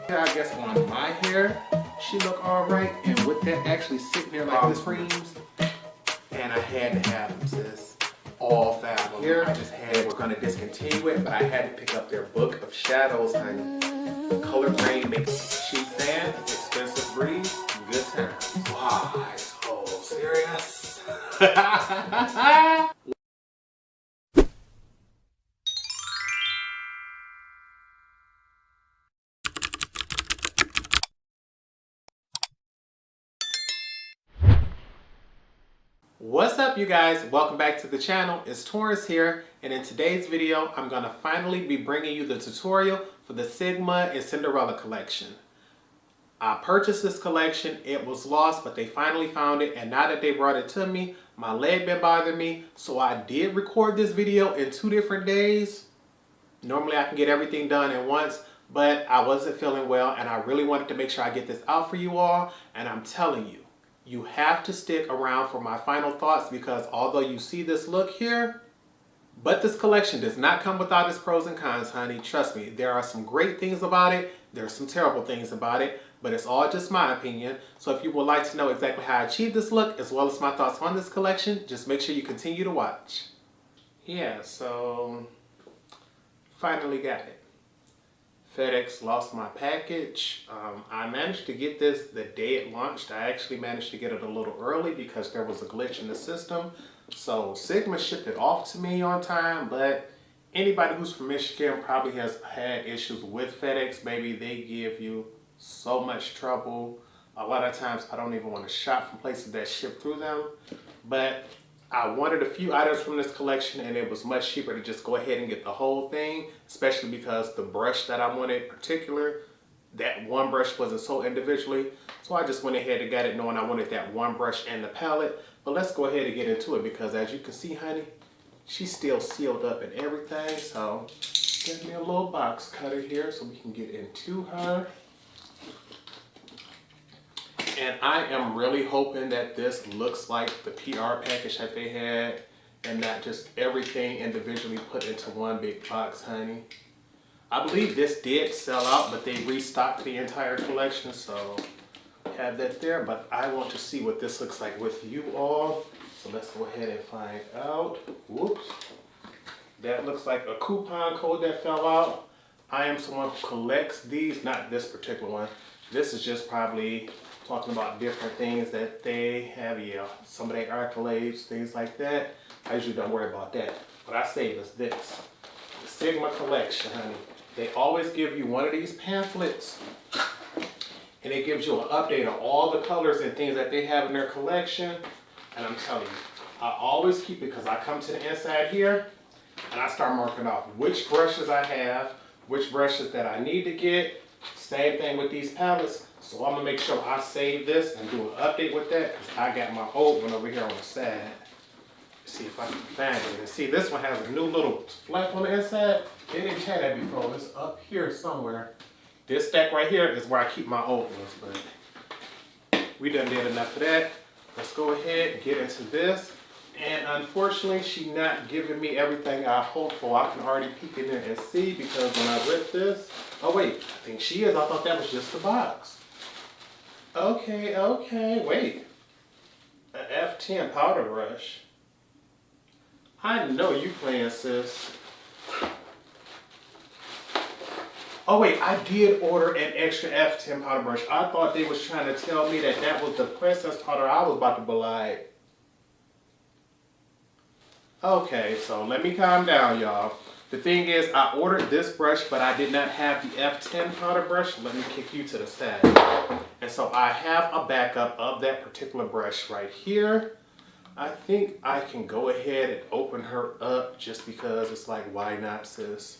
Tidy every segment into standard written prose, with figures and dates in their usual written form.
I guess on my hair, she look all right. And with that actually sitting there like this creams, and I had to have them, sis. All 5 of them. Here, I just had, we're gonna discontinue it, but I had to pick up their book of shadows, honey. Color grade makes cheap fan, expensive breeze, good times. Wow, so serious. What's up, you guys? Welcome back to the channel. It's Torrence here, and in today's video I'm gonna finally be bringing you the tutorial for the Sigma and Cinderella collection. I purchased this collection, it was lost, but they finally found it, and now that they brought it to me, my leg been bothering me, so I did record this video in 2 different days. Normally I can get everything done at once, but I wasn't feeling well, and I really wanted to make sure I get this out for you all, and I'm telling you, you have to stick around for my final thoughts, because although you see this look here, but this collection does not come without its pros and cons, honey. Trust me, there are some great things about it, there are some terrible things about it, but it's all just my opinion. So if you would like to know exactly how I achieved this look, as well as my thoughts on this collection, just make sure you continue to watch. Yeah, so finally got it. FedEx lost my package. I managed to get this the day it launched. I actually managed to get it a little early because there was a glitch in the system. So Sigma shipped it off to me on time, but anybody who's from Michigan probably has had issues with FedEx. Baby, they give you so much trouble. A lot of times I don't even want to shop from places that ship through them, but I wanted a few items from this collection, and it was much cheaper to just go ahead and get the whole thing, especially because the brush that I wanted in particular, that one brush wasn't sold individually. So I just went ahead and got it knowing I wanted that one brush and the palette. But let's go ahead and get into it, because as you can see, honey, she's still sealed up and everything. So get me a little box cutter here so we can get into her. And I am really hoping that this looks like the PR package that they had, and not just everything individually put into one big box, honey. I believe this did sell out, but they restocked the entire collection, so have that there. But I want to see what this looks like with you all. So let's go ahead and find out. Whoops. That looks like a coupon code that fell out. I am someone who collects these, not this particular one. This is just probably talking about different things that they have, yeah, some of their accolades, things like that. I usually don't worry about that. What I save is this, the Sigma collection, honey. They always give you one of these pamphlets, and it gives you an update on all the colors and things that they have in their collection. And I'm telling you, I always keep it, because I come to the inside here, and I start marking off which brushes I have, which brushes that I need to get. Same thing with these palettes. So I'm gonna make sure I save this and do an update with that, because I got my old one over here on the side. Let's see if I can find it. And see, this one has a new little flap on the inside. They didn't have that before. It's up here somewhere. This stack right here is where I keep my old ones, but we done did enough of that. Let's go ahead and get into this. And unfortunately, she's not giving me everything I hoped for. I can already peek in there and see, because when I rip this, oh wait, I think she is. I thought that was just the box. Okay, wait. An F10 powder brush. I know you playing, sis. Oh wait, I did order an extra F10 powder brush. I thought they was trying to tell me that that was the princess powder I was about to be like. Okay, so let me calm down, y'all. The thing is, I ordered this brush, but I did not have the F10 powder brush. Let me kick you to the side. And so I have a backup of that particular brush right here. I think I can go ahead and open her up, just because it's like, why not, sis?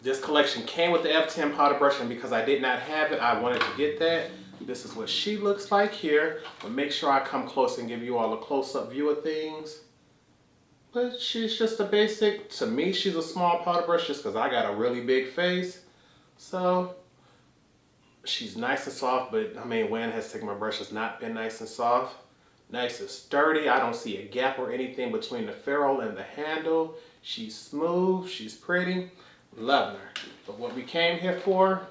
This collection came with the F10 powder brush, and because I did not have it, I wanted to get that. This is what she looks like here. But make sure I come close and give you all a close-up view of things. But she's just a basic, to me, she's a small powder brush just because I got a really big face. So she's nice and soft, but I mean, when has Sigma brush has not been nice and soft? Nice and sturdy. I don't see a gap or anything between the ferrule and the handle. She's smooth, she's pretty. Loving her. But what we came here for,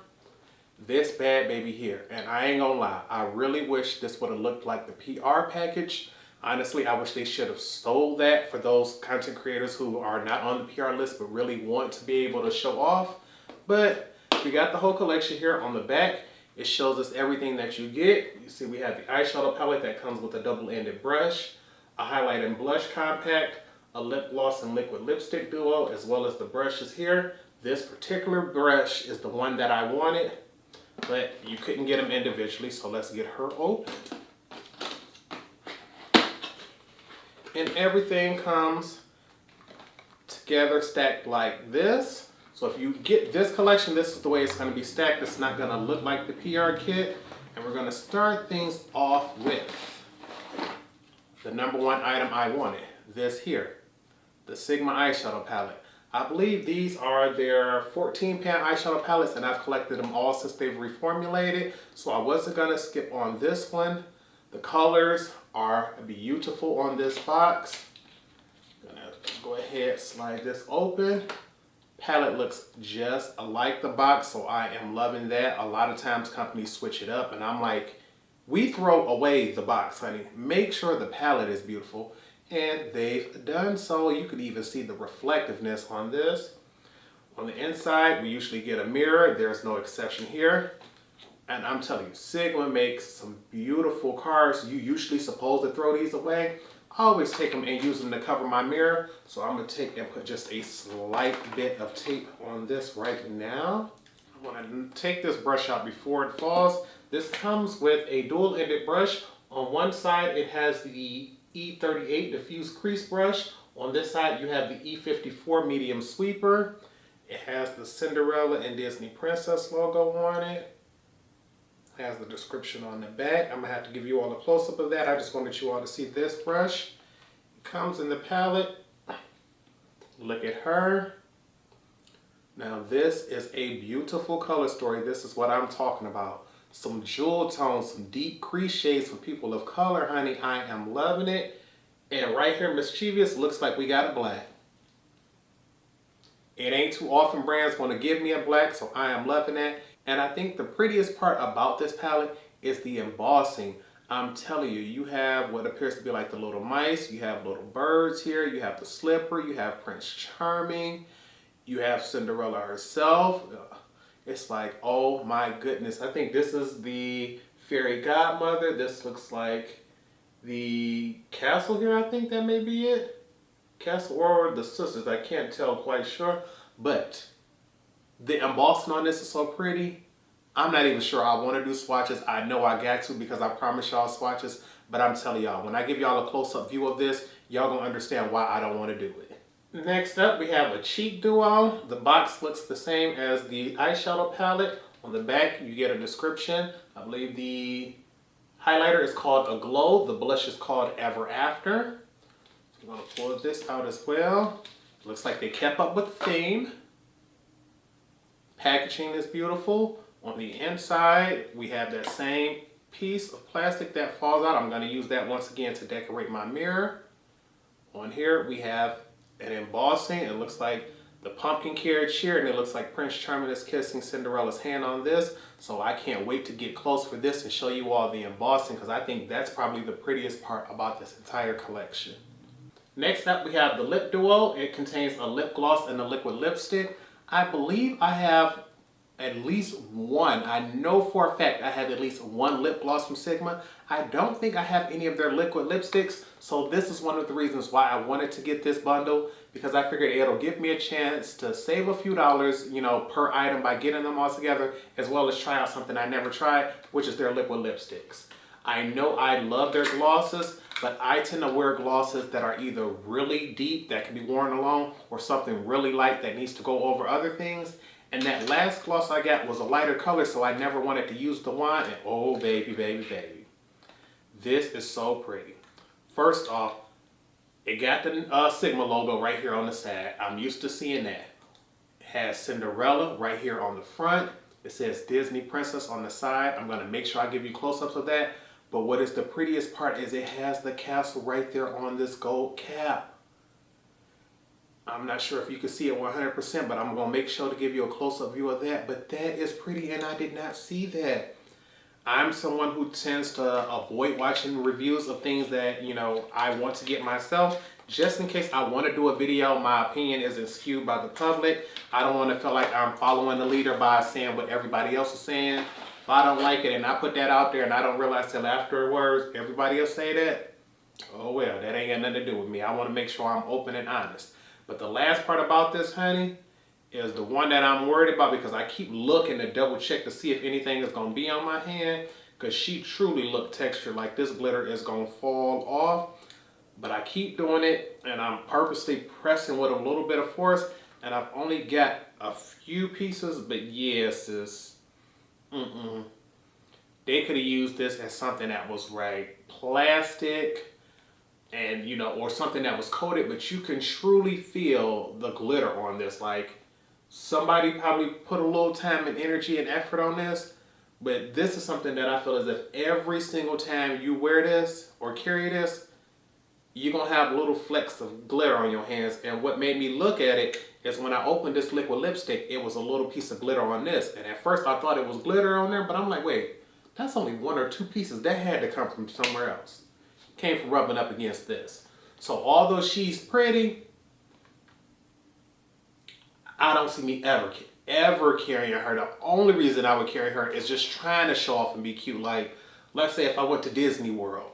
this bad baby here. And I ain't gonna lie, I really wish this would have looked like the PR package. Honestly, I wish they should have stole that for those content creators who are not on the PR list but really want to be able to show off. But we got the whole collection here. On the back, it shows us everything that you get. You see we have the eyeshadow palette that comes with a double-ended brush, a highlight and blush compact, a lip gloss and liquid lipstick duo, as well as the brushes here. This particular brush is the one that I wanted, but you couldn't get them individually, so let's get her open. And everything comes together stacked like this. So if you get this collection, this is the way it's going to be stacked. It's not going to look like the PR kit. And we're going to start things off with the number one item I wanted. This here, the Sigma eyeshadow palette. I believe these are their 14-pan eyeshadow palettes, and I've collected them all since they've reformulated. So I wasn't going to skip on this one. The colors are beautiful on this box. I'm gonna go ahead, slide this open. Palette looks just like the box, so I am loving that. A lot of times companies switch it up, and I'm like, we throw away the box, honey. Make sure the palette is beautiful, and they've done so. You could even see the reflectiveness on this. On the inside, we usually get a mirror. There's no exception here. And I'm telling you, Sigma makes some beautiful cards. You usually supposed to throw these away. I always take them and use them to cover my mirror. So I'm going to take and put just a slight bit of tape on this right now. I want to take this brush out before it falls. This comes with a dual-ended brush. On one side, it has the E38 diffuse crease brush. On this side, you have the E54 medium sweeper. It has the Cinderella and Disney Princess logo on it. Has the description on the back. I'm gonna have to give you all a close-up of that. I just wanted you all to see this brush. It comes in the palette. Look at her. Now this is a beautiful color story. This is what I'm talking about. Some jewel tones, some deep crease shades for people of color, honey. I am loving it. And right here, Mischievous, looks like we got a black. It ain't too often brands want to give me a black, so I am loving that. And I think the prettiest part about this palette is the embossing. I'm telling you, you have what appears to be like the little mice, you have little birds here, you have the slipper, you have Prince Charming, you have Cinderella herself. It's like, oh my goodness. I think this is the fairy godmother. This looks like the castle here. I think that may be it. Castle or the sisters, I can't tell quite sure. But the embossing on this is so pretty. I'm not even sure I want to do swatches. I know I got to because I promised y'all swatches. But I'm telling y'all, when I give y'all a close-up view of this, y'all gonna understand why I don't want to do it. Next up, we have a cheek duo. The box looks the same as the eyeshadow palette. On the back, you get a description. I believe the highlighter is called Aglow. The blush is called Ever After. So I'm gonna pull this out as well. Looks like they kept up with the theme. Packaging is beautiful. On the inside, we have that same piece of plastic that falls out. I'm going to use that once again to decorate my mirror. On here, we have an embossing. It looks like the pumpkin carriage here, and it looks like Prince Charming is kissing Cinderella's hand on this. So I can't wait to get close for this and show you all the embossing, because I think that's probably the prettiest part about this entire collection. Next up, we have the lip duo. It contains a lip gloss and a liquid lipstick. I believe I have at least one. I know for a fact I have at least one lip gloss from Sigma. I don't think I have any of their liquid lipsticks, so this is one of the reasons why I wanted to get this bundle, because I figured it'll give me a chance to save a few dollars, you know, per item by getting them all together, as well as try out something I never tried, which is their liquid lipsticks. I know I love their glosses, but I tend to wear glosses that are either really deep, that can be worn alone, or something really light that needs to go over other things. And that last gloss I got was a lighter color, so I never wanted to use the wand. And oh, baby, baby, baby. This is so pretty. First off, it got the Sigma logo right here on the side. I'm used to seeing that. It has Cinderella right here on the front. It says Disney Princess on the side. I'm going to make sure I give you close-ups of that. But what is the prettiest part is it has the castle right there on this gold cap. I'm not sure if you can see it 100%, but I'm going to make sure to give you a close-up view of that. But that is pretty, and I did not see that. I'm someone who tends to avoid watching reviews of things that, you know, I want to get myself. Just in case I want to do a video, my opinion isn't skewed by the public. I don't want to feel like I'm following the leader by saying what everybody else is saying. If I don't like it and I put that out there and I don't realize till afterwards everybody else say that, oh well, that ain't got nothing to do with me. I want to make sure I'm open and honest. But the last part about this, honey, is the one that I'm worried about, because I keep looking to double check to see if anything is going to be on my hand, because she truly looked textured like this glitter is going to fall off. But I keep doing it, and I'm purposely pressing with a little bit of force, and I've only got a few pieces, but yes, sis, they could have used this as something that was plastic, and you know, or something that was coated, but you can truly feel the glitter on this. Like, somebody probably put a little time and energy and effort on this, but this is something that I feel as if every single time you wear this or carry this, you're going to have little flecks of glitter on your hands. And what made me look at it is when I opened this liquid lipstick, it was a little piece of glitter on this. And at first I thought it was glitter on there, but I'm like, wait, that's only 1 or 2 pieces. That had to come from somewhere else. Came from rubbing up against this. So although she's pretty, I don't see me ever carrying her. The only reason I would carry her is just trying to show off and be cute. Like, let's say if I went to Disney World,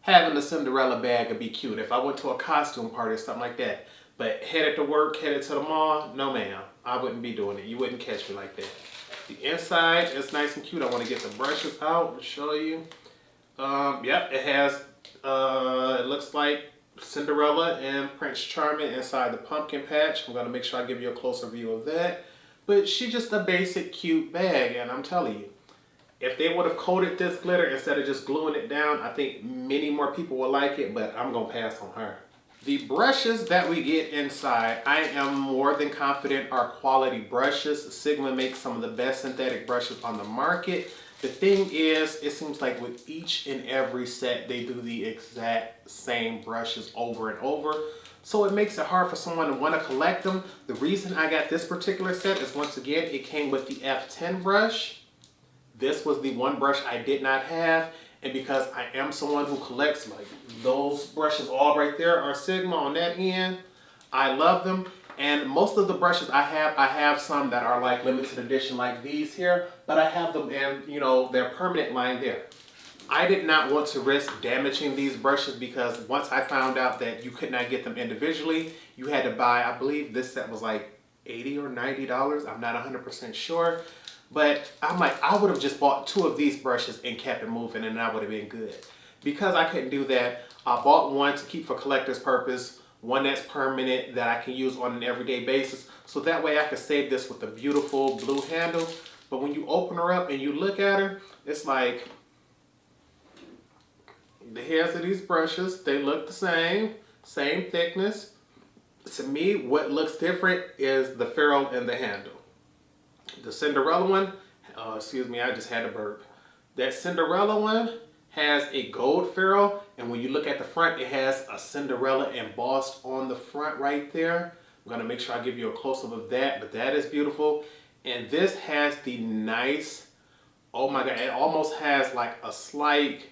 having the Cinderella bag would be cute. If I went to a costume party or something like that. But headed to work, headed to the mall, no ma'am. I wouldn't be doing it. You wouldn't catch me like that. The inside is nice and cute. I want to get the brushes out and show you. Yep, it has, it looks like Cinderella and Prince Charming inside the pumpkin patch. I'm going to make sure I give you a closer view of that. But she's just a basic cute bag, and I'm telling you, if they would have coated this glitter instead of just gluing it down, I think many more people would like it, but I'm going to pass on her. The brushes that we get inside, I am more than confident are quality brushes. Sigma makes some of the best synthetic brushes on the market. The thing is, it seems like with each and every set, they do the exact same brushes over and over. So it makes it hard for someone to want to collect them. The reason I got this particular set is, once again, it came with the F10 brush. This was the one brush I did not have. And because I am someone who collects, like, those brushes all right there are Sigma on that end. I love them. And most of the brushes I have some that are like limited edition like these here, but I have them in, you know, their permanent line there. I did not want to risk damaging these brushes, because once I found out that you could not get them individually, you had to buy, I believe this set was like $80 or $90. I'm not 100% sure. But I'm like, I would have just bought 2 of these brushes and kept it moving, and I would have been good. Because I couldn't do that, I bought one to keep for collector's purpose, one that's permanent that I can use on an everyday basis. So that way I could save this with a beautiful blue handle. But when you open her up and you look at her, it's like, the hairs of these brushes, they look the same thickness. To me, what looks different is the ferrule and the handle. The Cinderella one, excuse me, I just had a burp. That Cinderella one has a gold ferrule, and when you look at the front, it has a Cinderella embossed on the front right there. I'm going to make sure I give you a close-up of that, but that is beautiful. And this has the nice, oh my God, it almost has like a slight,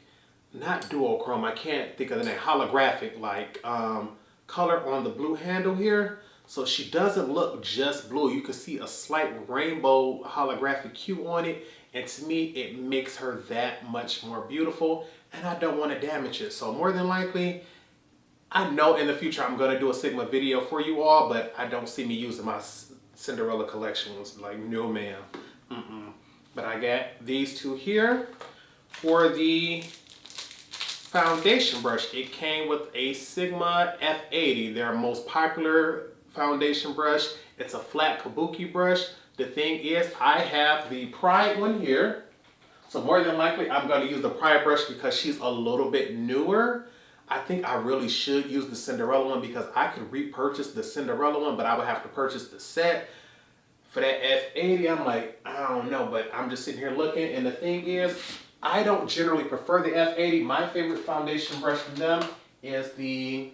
not duochrome, I can't think of the name, holographic like color on the blue handle here. So she doesn't look just blue. You can see a slight rainbow holographic hue on it. And to me, it makes her that much more beautiful. And I don't want to damage it. So more than likely, I know in the future I'm going to do a Sigma video for you all. But I don't see me using my Cinderella collections. Like, no ma'am. But I got these 2 here. For the foundation brush, it came with a Sigma F80. Their most popular foundation brush. It's a flat kabuki brush. The thing is, I have the Pride one here. So more than likely, I'm going to use the Pride brush because she's a little bit newer. I think I really should use the Cinderella one, because I could repurchase the Cinderella one, but I would have to purchase the set. For that F80, I'm like, I don't know, but I'm just sitting here looking. And the thing is, I don't generally prefer the F80. My favorite foundation brush from them is the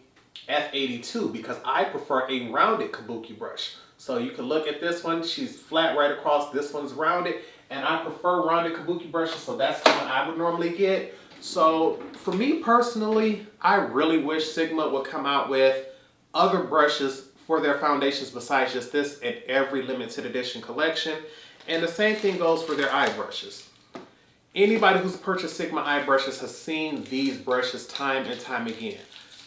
F82 because I prefer a rounded kabuki brush. So you can look at this one, she's flat right across, this one's rounded, and I prefer rounded kabuki brushes, so that's the one I would normally get. So for me personally, I really wish Sigma would come out with other brushes for their foundations besides just this in every limited edition collection. And the same thing goes for their eye brushes. Anybody who's purchased Sigma eye brushes has seen these brushes time and time again.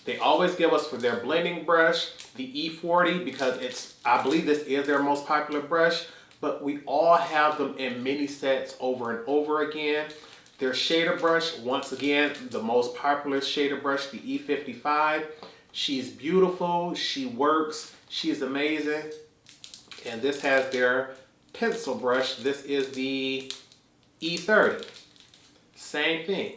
They always give us for their blending brush, the E40, because I believe this is their most popular brush, but we all have them in mini sets over and over again. Their shader brush, once again, the most popular shader brush, the E55. She's beautiful, she works, she's amazing. And this has their pencil brush. This is the E30. Same thing.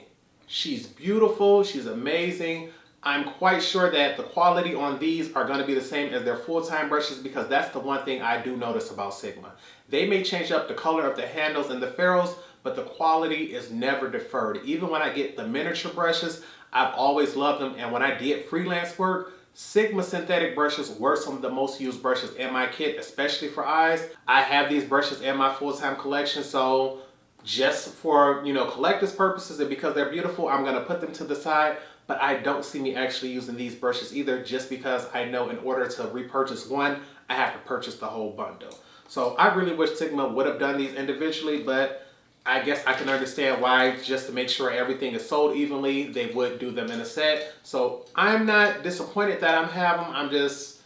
She's beautiful, she's amazing. I'm quite sure that the quality on these are going to be the same as their full-time brushes because that's the one thing I do notice about Sigma. They may change up the color of the handles and the ferrules, but the quality is never deferred. Even when I get the miniature brushes, I've always loved them. And when I did freelance work, Sigma synthetic brushes were some of the most used brushes in my kit, especially for eyes. I have these brushes in my full-time collection, so just for, collector's purposes and because they're beautiful, I'm going to put them to the side. But I don't see me actually using these brushes either, just because I know in order to repurchase one, I have to purchase the whole bundle. So I really wish Sigma would have done these individually, but I guess I can understand why, just to make sure everything is sold evenly, they would do them in a set. So I'm not disappointed that I'm having them. I'm just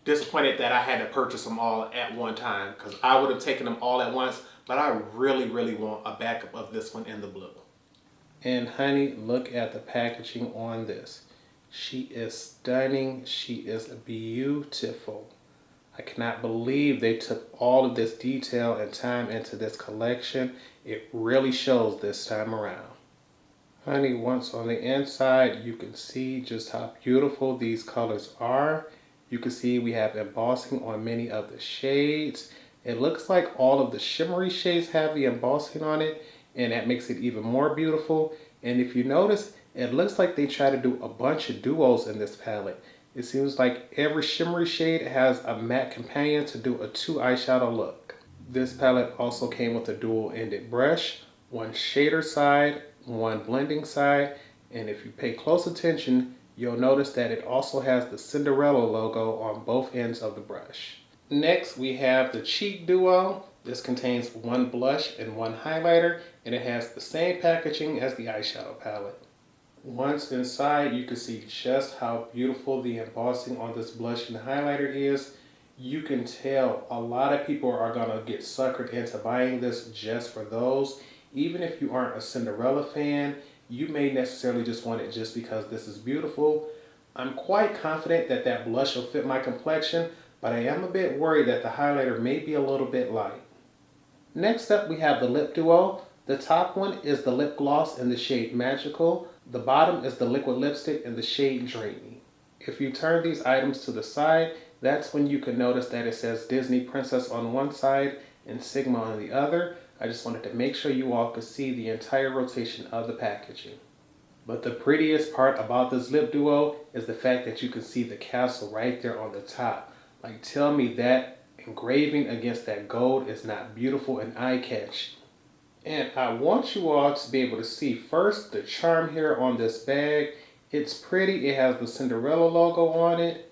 disappointed that I had to purchase them all at one time because I would have taken them all at once, but I really, really want a backup of this one in the blue. And honey, look at the packaging on this. She is stunning. She is beautiful. I cannot believe they took all of this detail and time into this collection. It really shows this time around. Honey, once on the inside, you can see just how beautiful these colors are. You can see we have embossing on many of the shades. It looks like all of the shimmery shades have the embossing on it, and that makes it even more beautiful. And if you notice, it looks like they try to do a bunch of duos in this palette. It seems like every shimmery shade has a matte companion to do a 2 eyeshadow look. This palette also came with a dual-ended brush, one shader side, one blending side, and if you pay close attention, you'll notice that it also has the Cinderella logo on both ends of the brush. Next, we have the cheek duo. This contains one blush and one highlighter, and it has the same packaging as the eyeshadow palette. Once inside, you can see just how beautiful the embossing on this blush and highlighter is. You can tell a lot of people are going to get suckered into buying this just for those. Even if you aren't a Cinderella fan, you may necessarily just want it just because this is beautiful. I'm quite confident that that blush will fit my complexion, but I am a bit worried that the highlighter may be a little bit light. Next up, we have the lip duo. The top one is the lip gloss in the shade Magical. The bottom is the liquid lipstick in the shade Dreamy. If you turn these items to the side, that's when you can notice that it says Disney Princess on one side and Sigma on the other. I just wanted to make sure you all could see the entire rotation of the packaging. But the prettiest part about this lip duo is the fact that you can see the castle right there on the top. Like, tell me that engraving against that gold is not beautiful and eye-catching. And I want you all to be able to see first the charm here on this bag. It's pretty. It has the Cinderella logo on it.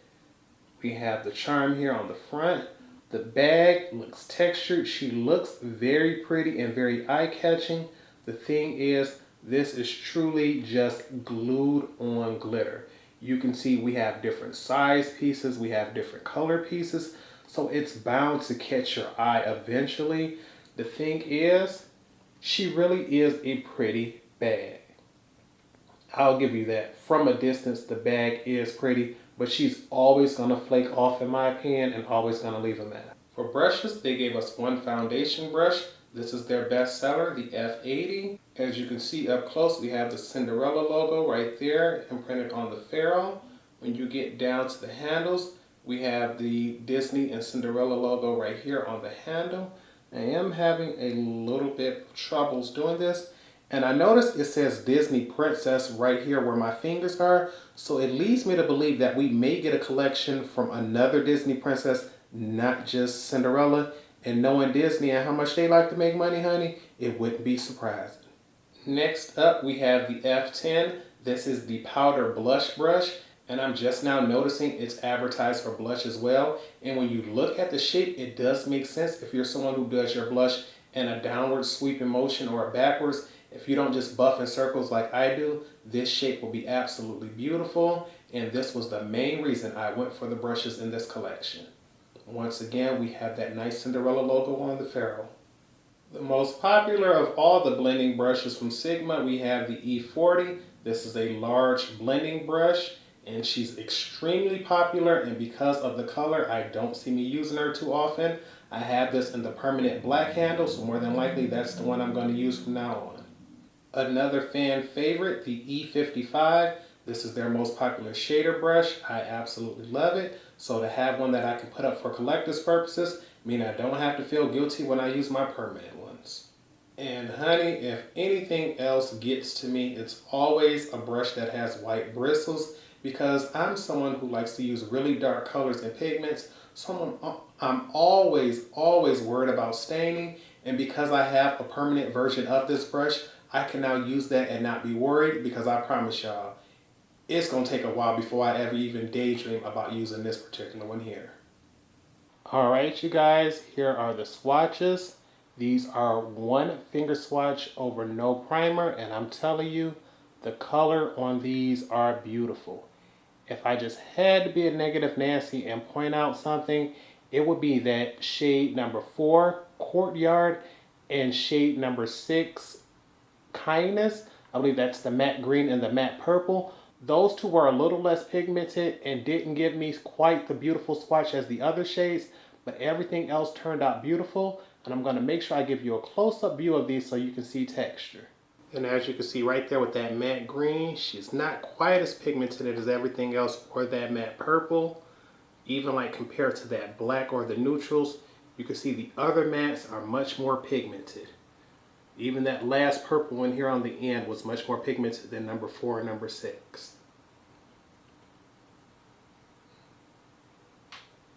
We have the charm here on the front. The bag looks textured. She looks very pretty and very eye-catching. The thing is, this is truly just glued on glitter. You can see we have different size pieces. We have different color pieces. So it's bound to catch your eye eventually. The thing is, she really is a pretty bag. I'll give you that. From a distance, the bag is pretty, but she's always going to flake off in my opinion and always going to leave a mess. For brushes, they gave us one foundation brush. This is their best seller, the F80. As you can see up close, we have the Cinderella logo right there imprinted on the ferrule. When you get down to the handles, we have the Disney and Cinderella logo right here on the handle. I am having a little bit of troubles doing this, And I noticed it says Disney Princess right here where my fingers are. So it leads me to believe that we may get a collection from another Disney princess, not just Cinderella. And knowing Disney and how much they like to make money, honey, it wouldn't be surprising. Next up, we have the F10. This is the powder blush brush. And I'm just now noticing it's advertised for blush as well. And when you look at the shape, it does make sense if you're someone who does your blush in a downward sweeping motion or a backwards. If you don't just buff in circles like I do, this shape will be absolutely beautiful. And this was the main reason I went for the brushes in this collection. Once again, we have that nice Cinderella logo on the ferrule. The most popular of all the blending brushes from Sigma, we have the E40. This is a large blending brush, and she's extremely popular, and because of the color, I don't see me using her too often. I have this in the permanent black handle, so more than likely that's the one I'm going to use from now on. Another fan favorite, the E55. This is their most popular shader brush. I absolutely love it. So to have one that I can put up for collector's purposes, mean I don't have to feel guilty when I use my permanent ones. And honey, if anything else gets to me, it's always a brush that has white bristles, because I'm someone who likes to use really dark colors and pigments. So I'm always worried about staining. And because I have a permanent version of this brush, I can now use that and not be worried, because I promise y'all, it's going to take a while before I ever even daydream about using this particular one here. Alright you guys, here are the swatches. These are one finger swatch over no primer, and I'm telling you, the color on these are beautiful. If I just had to be a negative Nancy and point out something, it would be that shade number 4, Courtyard, and shade number 6, Kindness. I believe that's the matte green and the matte purple. Those two were a little less pigmented and didn't give me quite the beautiful swatch as the other shades, but everything else turned out beautiful. And I'm going to make sure I give you a close-up view of these so you can see texture. And as you can see right there with that matte green, she's not quite as pigmented as everything else, or that matte purple. Even like compared to that black or the neutrals, you can see the other mattes are much more pigmented. Even that last purple one here on the end was much more pigmented than number 4 and number 6.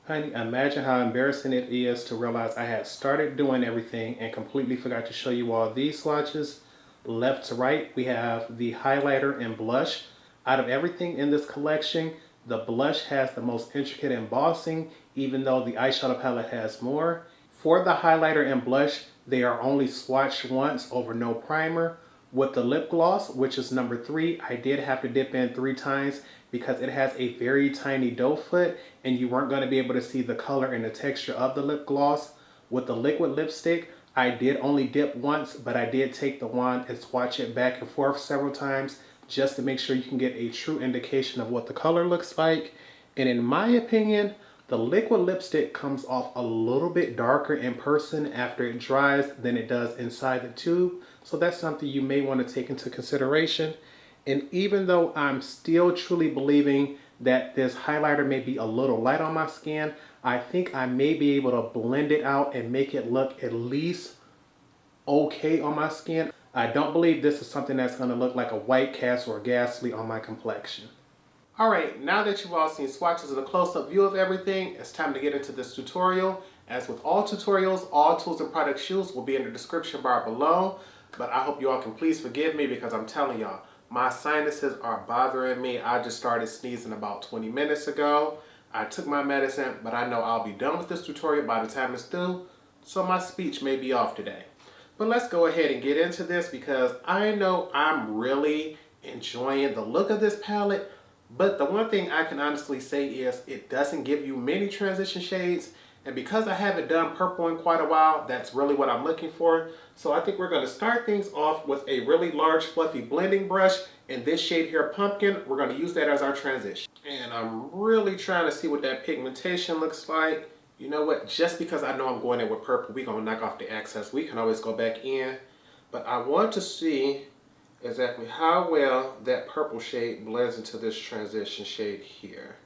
Honey, imagine how embarrassing it is to realize I had started doing everything and completely forgot to show you all these swatches. Left to right, we have the highlighter and blush. Out of everything in this collection, the blush has the most intricate embossing, even though the eyeshadow palette has more. For the highlighter and blush, they are only swatched once over no primer. With the lip gloss, which is number 3, I did have to dip in 3 times because it has a very tiny doe foot and you weren't going to be able to see the color and the texture of the lip gloss. With the liquid lipstick, I did only dip once, but I did take the wand and swatch it back and forth several times just to make sure you can get a true indication of what the color looks like. And in my opinion, the liquid lipstick comes off a little bit darker in person after it dries than it does inside the tube. So that's something you may want to take into consideration. And even though I'm still truly believing that this highlighter may be a little light on my skin, I think I may be able to blend it out and make it look at least okay on my skin. I don't believe this is something that's going to look like a white cast or ghastly on my complexion. Alright, now that you've all seen swatches and a close-up view of everything, it's time to get into this tutorial. As with all tutorials, all tools and product shoes will be in the description bar below. But I hope you all can please forgive me, because I'm telling y'all, my sinuses are bothering me. I just started sneezing about 20 minutes ago. I took my medicine, but I know I'll be done with this tutorial by the time it's through, so my speech may be off today. But let's go ahead and get into this, because I know I'm really enjoying the look of this palette. But the one thing I can honestly say is it doesn't give you many transition shades. And because I haven't done purple in quite a while, that's really what I'm looking for. So I think we're going to start things off with a really large fluffy blending brush. And this shade here, Pumpkin, we're going to use that as our transition. And I'm really trying to see what that pigmentation looks like. You know what? Just because I know I'm going in with purple, we're going to knock off the excess. We can always go back in. But I want to see exactly how well that purple shade blends into this transition shade here.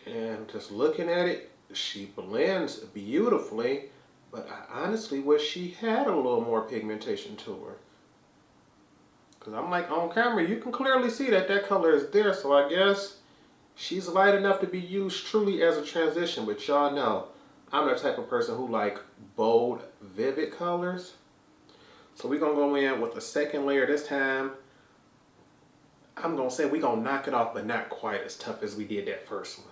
And just looking at it, she blends beautifully, But I honestly wish she had a little more pigmentation to her. Because I'm like, on camera, you can clearly see that that color is there. So I guess she's light enough to be used truly as a transition. But y'all know, I'm the type of person who like bold, vivid colors. So we're going to go in with a second layer this time. I'm going to say we're going to knock it off, but not quite as tough as we did that first one.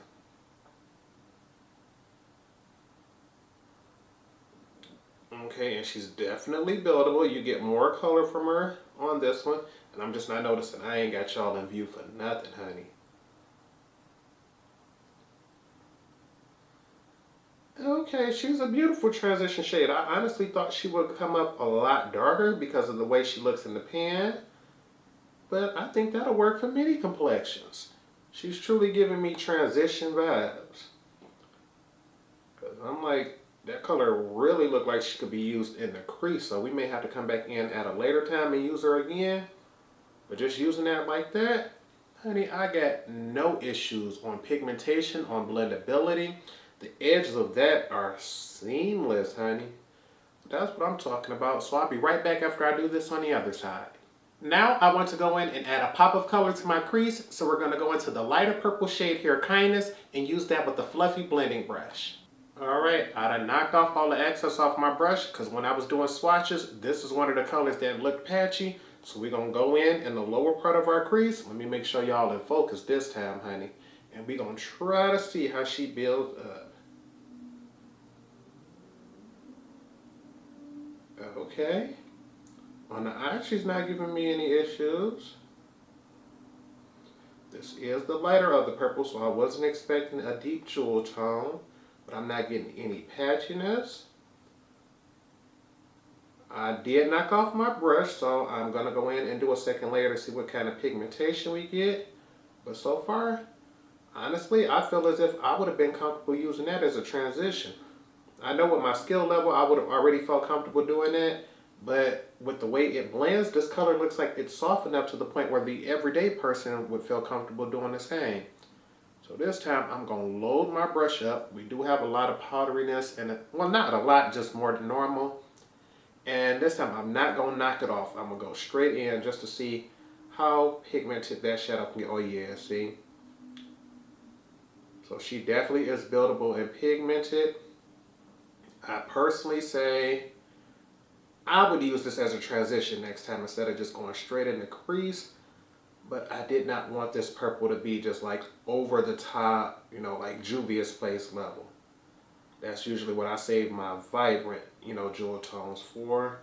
Okay, and she's definitely buildable. You get more color from her on this one. And I'm just not noticing. I ain't got y'all in view for nothing, honey. Okay, she's a beautiful transition shade. I honestly thought she would come up a lot darker because of the way she looks in the pan. But I think that'll work for many complexions. She's truly giving me transition vibes. Because I'm like, that color really looked like she could be used in the crease. So we may have to come back in at a later time and use her again. But just using that like that, honey, I got no issues on pigmentation, on blendability. The edges of that are seamless, honey. That's what I'm talking about. So I'll be right back after I do this on the other side. Now I want to go in and add a pop of color to my crease. So we're going to go into the lighter purple shade here, Kindness, and use that with the fluffy blending brush. Alright, I done knocked off all the excess off my brush because when I was doing swatches, this is one of the colors that looked patchy. So we're going to go in the lower part of our crease. Let me make sure y'all in focus this time, honey. And we're going to try to see how she builds up. Okay. On the eye, she's not giving me any issues. This is the lighter of the purple, so I wasn't expecting a deep jewel tone. But I'm not getting any patchiness. I did knock off my brush, so I'm going to go in and do a second layer to see what kind of pigmentation we get. But so far, honestly, I feel as if I would have been comfortable using that as a transition. I know with my skill level, I would have already felt comfortable doing that. But with the way it blends, this color looks like it's soft enough to the point where the everyday person would feel comfortable doing the same. So this time I'm going to load my brush up. We do have a lot of powderiness and, well, not a lot, just more than normal. And this time I'm not going to knock it off. I'm going to go straight in just to see how pigmented that shadow can get. Oh yeah, see? So she definitely is buildable and pigmented. I personally say I would use this as a transition next time instead of just going straight in the crease. But I did not want this purple to be just like over the top, you know, like Juvia's Place level. That's usually what I save my vibrant, you know, jewel tones for.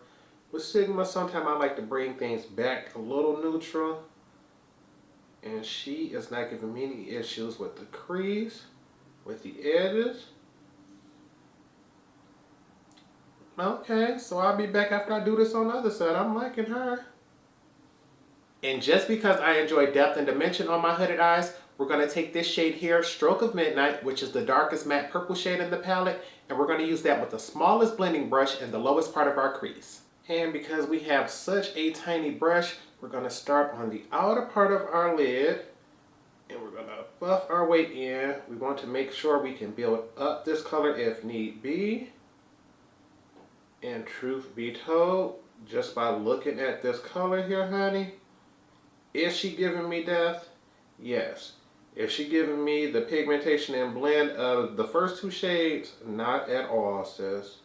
With Sigma, sometimes I like to bring things back a little neutral. And she is not giving me any issues with the crease, with the edges. Okay, so I'll be back after I do this on the other side. I'm liking her. And just because I enjoy depth and dimension on my hooded eyes, we're going to take this shade here, Stroke of Midnight, which is the darkest matte purple shade in the palette, and we're going to use that with the smallest blending brush in the lowest part of our crease. And because we have such a tiny brush, we're going to start on the outer part of our lid, and we're going to buff our way in. We want to make sure we can build up this color if need be. And truth be told, just by looking at this color here, honey, is she giving me depth? Yes. Is she giving me the pigmentation and blend of the first two shades? Not at all, sis.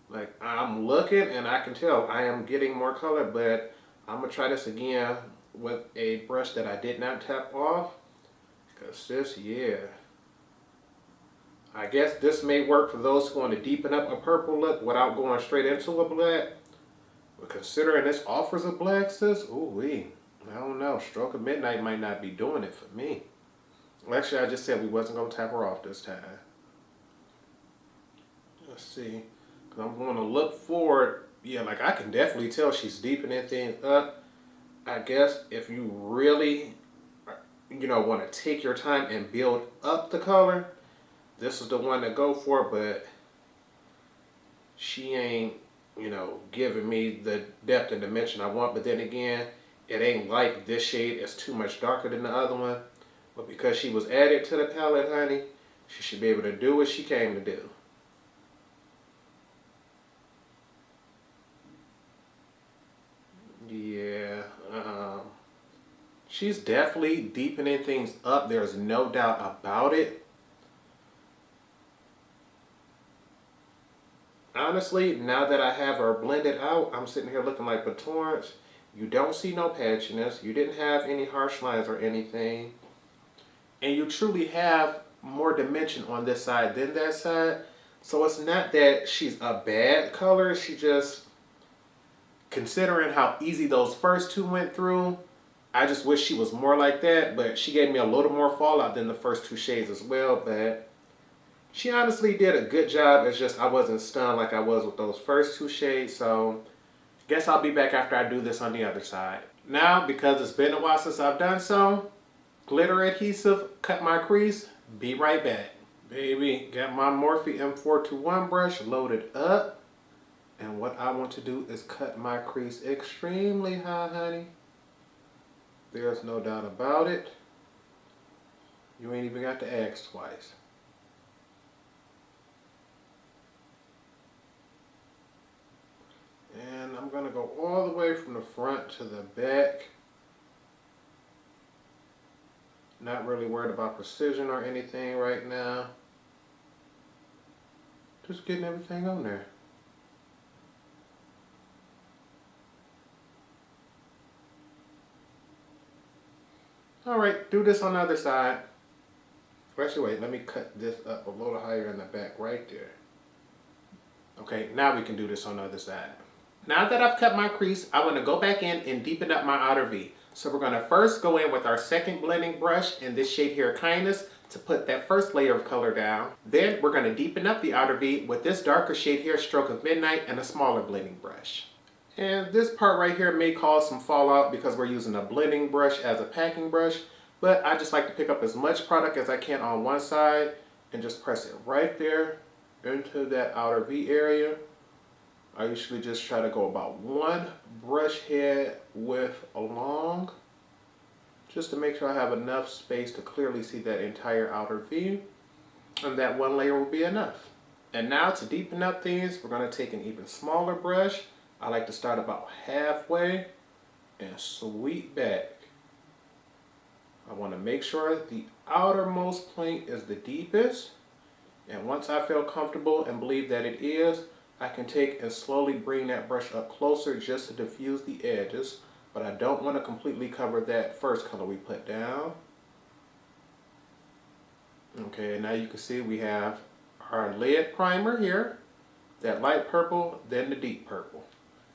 Like, I'm looking and I can tell I am getting more color, but I'm going to try this again with a brush that I did not tap off. Because sis, yeah. I guess this may work for those who want to deepen up a purple look without going straight into a black. But considering this offers a black, sis, ooh-wee. I don't know. Stroke of Midnight might not be doing it for me. Well, actually, I just said we wasn't going to tap her off this time. Let's see. Because I'm going to look forward. Yeah, like I can definitely tell she's deepening things up. I guess if you really, you know, want to take your time and build up the color, this is the one to go for, but she ain't, you know, giving me the depth and dimension I want. But then again, it ain't like this shade is too much darker than the other one. But because she was added to the palette, honey, she should be able to do what she came to do. She's definitely deepening things up. There's no doubt about it. Honestly, now that I have her blended out, I'm sitting here looking like Torrence. You don't see no patchiness. You didn't have any harsh lines or anything. And you truly have more dimension on this side than that side. So it's not that she's a bad color. She just, considering how easy those first two went through, I just wish she was more like that. But she gave me a little more fallout than the first two shades as well. But she honestly did a good job. It's just I wasn't stunned like I was with those first two shades. So guess I'll be back after I do this on the other side. Now, because it's been a while since I've done so, glitter adhesive, cut my crease, be right back. Baby, got my Morphe M421 brush loaded up. And what I want to do is cut my crease extremely high, honey. There's no doubt about it. You ain't even got to ask twice. And I'm going to go all the way from the front to the back. Not really worried about precision or anything right now. Just getting everything on there. Alright, do this on the other side. Actually, wait, let me cut this up a little higher in the back right there. Okay, now we can do this on the other side. Now that I've cut my crease, I want to go back in and deepen up my outer V. So we're going to first go in with our second blending brush in this shade here, Kindness, to put that first layer of color down. Then we're going to deepen up the outer V with this darker shade here, Stroke of Midnight, and a smaller blending brush. And this part right here may cause some fallout because we're using a blending brush as a packing brush, but I just like to pick up as much product as I can on one side and just press it right there into that outer V area. I usually just try to go about one brush head width along, just to make sure I have enough space to clearly see that entire outer V, and that one layer will be enough. And now to deepen up things, we're going to take an even smaller brush. I like to start about halfway and sweep back. I want to make sure the outermost point is the deepest, and once I feel comfortable and believe that it is, I can take and slowly bring that brush up closer just to diffuse the edges, but I don't want to completely cover that first color we put down. Okay, now you can see we have our lid primer here, that light purple, then the deep purple.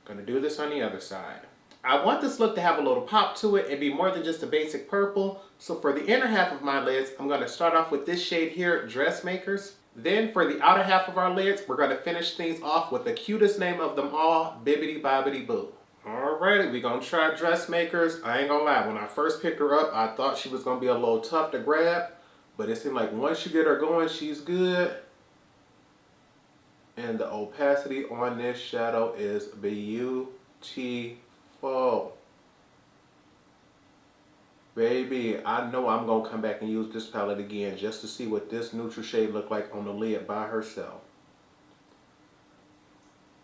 Gonna do this on the other side. I want this look to have a little pop to it and be more than just a basic purple, so for the inner half of my lids, I'm gonna start off with this shade here, Dressmakers. Then for the outer half of our lids, we're going to finish things off with the cutest name of them all, Bibbidi Bobbidi Boo. Alrighty, we're going to try Dressmakers. I ain't going to lie, when I first picked her up, I thought she was going to be a little tough to grab. But it seemed like once you get her going, she's good. And the opacity on this shadow is beautiful. Baby, I know I'm going to come back and use this palette again just to see what this neutral shade look like on the lid by herself.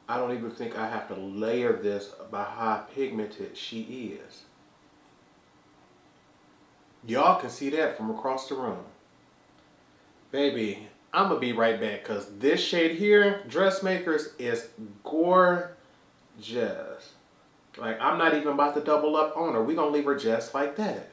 I don't even think I have to layer this by how pigmented she is. Y'all can see that from across the room. Baby, I'm going to be right back because this shade here, Dressmakers, is gorgeous. Like, I'm not even about to double up on her. We're going to leave her just like that.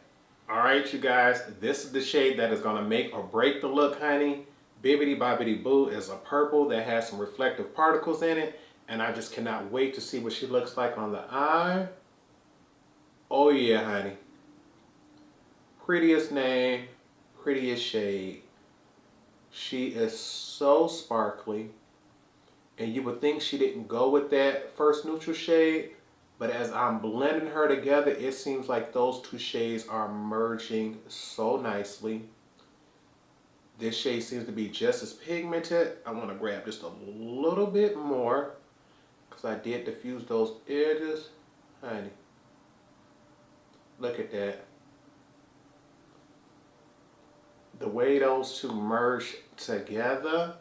Alright, you guys, this is the shade that is going to make or break the look, honey. Bibbidi Bobbidi Boo is a purple that has some reflective particles in it, and I just cannot wait to see what she looks like on the eye. Oh yeah, honey. Prettiest name, prettiest shade. She is so sparkly, and you would think she didn't go with that first neutral shade, but as I'm blending her together, it seems like those two shades are merging so nicely. This shade seems to be just as pigmented. I want to grab just a little bit more because I did diffuse those edges. Honey, look at that. The way those two merge together.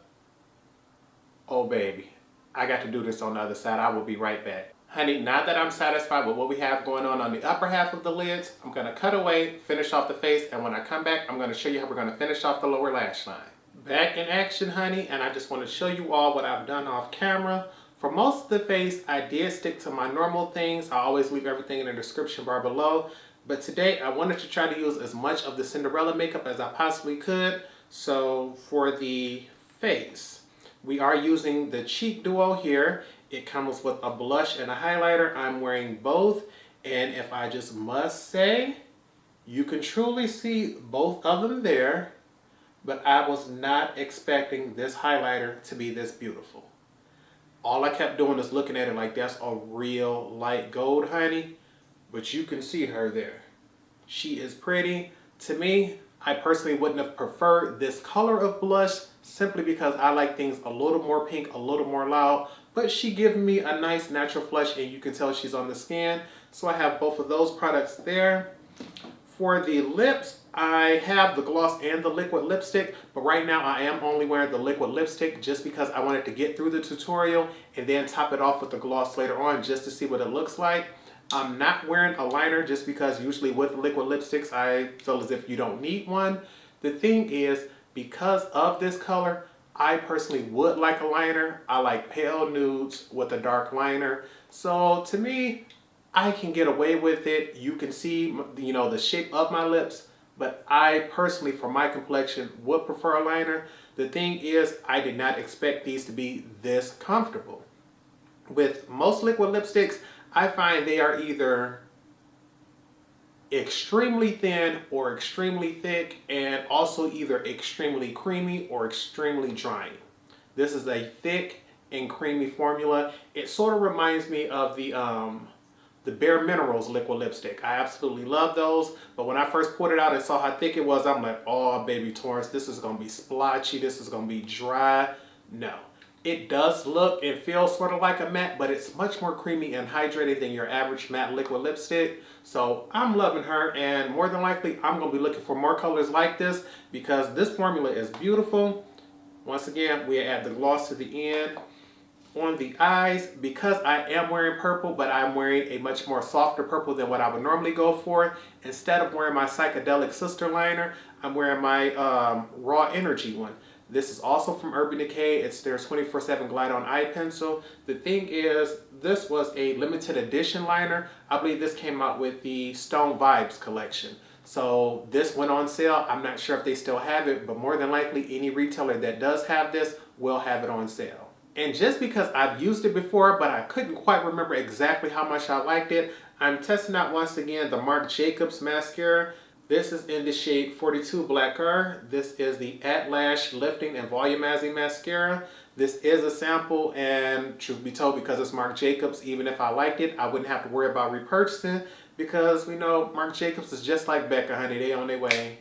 Oh baby, I got to do this on the other side. I will be right back. Honey, now that I'm satisfied with what we have going on the upper half of the lids, I'm going to cut away, finish off the face, and when I come back, I'm going to show you how we're going to finish off the lower lash line. Back in action, honey, and I just want to show you all what I've done off camera. For most of the face, I did stick to my normal things. I always leave everything in the description bar below. But today, I wanted to try to use as much of the Cinderella makeup as I possibly could. So for the face, we are using the cheek duo here. It comes with a blush and a highlighter. I'm wearing both. And if I just must say, you can truly see both of them there. But I was not expecting this highlighter to be this beautiful. All I kept doing is looking at it like that's a real light gold, honey. But you can see her there. She is pretty. To me, I personally wouldn't have preferred this color of blush simply because I like things a little more pink, a little more loud. But she gives me a nice natural flush and you can tell she's on the skin. So I have both of those products there. For the lips, I have the gloss and the liquid lipstick, but right now I am only wearing the liquid lipstick just because I wanted to get through the tutorial and then top it off with the gloss later on just to see what it looks like. I'm not wearing a liner just because usually with liquid lipsticks I feel as if you don't need one. The thing is, because of this color, I personally would like a liner. I like pale nudes with a dark liner. So to me, I can get away with it. You can see, you know, the shape of my lips, but I personally, for my complexion, would prefer a liner. The thing is, I did not expect these to be this comfortable. With most liquid lipsticks, I find they are either extremely thin or extremely thick, and also either extremely creamy or extremely drying. This is a thick and creamy formula. It sort of reminds me of the Bare Minerals liquid lipstick. I absolutely love those, but when I first poured it out and saw how thick it was, I'm like, oh baby Torrence, this is gonna be splotchy, this is gonna be dry. No. It does look and feel sort of like a matte, but it's much more creamy and hydrated than your average matte liquid lipstick. So I'm loving her, and more than likely, I'm gonna be looking for more colors like this because this formula is beautiful. Once again, we add the gloss to the end. On the eyes, because I am wearing purple, but I'm wearing a much more softer purple than what I would normally go for. Instead of wearing my psychedelic sister liner, I'm wearing my Raw Energy one. This is also from Urban Decay. It's their 24/7 Glide On Eye Pencil. The thing is, this was a limited edition liner. I believe this came out with the Stone Vibes collection. So this went on sale. I'm not sure if they still have it, but more than likely any retailer that does have this will have it on sale. And just because I've used it before, but I couldn't quite remember exactly how much I liked it, I'm testing out once again the Marc Jacobs mascara. This is in the shade 42 Blacker. This is the At Lash Lifting and Volumizing Mascara. This is a sample, and truth be told, because it's Marc Jacobs, even if I liked it, I wouldn't have to worry about repurchasing because we know Marc Jacobs is just like Becca, honey. They on their way